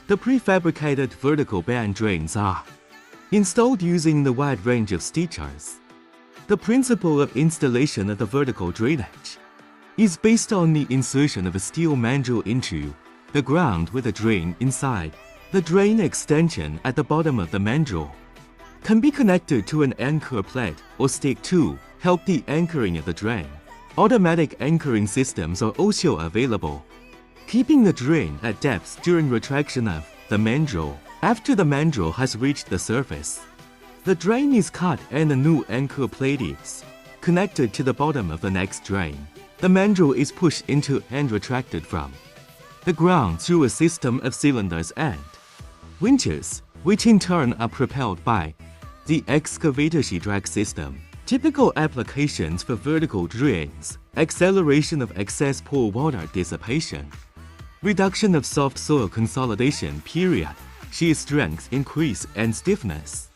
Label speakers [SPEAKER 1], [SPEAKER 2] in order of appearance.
[SPEAKER 1] The prefabricated vertical band drains are installed using the wide range of stitchers. The principle of installation of the vertical drainage is based on the insertion of a steel mandrel into the ground with a drain inside. The drain extension at the bottom of the mandrel can be connected to an anchor plate or stick to help the anchoring of the drain. Automatic anchoring systems are also available, keeping the drain at depth during retraction of the mandrel. After the mandrel has reached the surface, the drain is cut and a new anchor plate is connected to the bottom of the next drain. The mandrel is pushed into and retracted from the ground through a system of cylinders and winches, which in turn are propelled by the excavators'hydraulic system. Typical applications for vertical drains: acceleration of excess pore water dissipation, reduction of soft soil consolidation, shear strength increase and stiffness.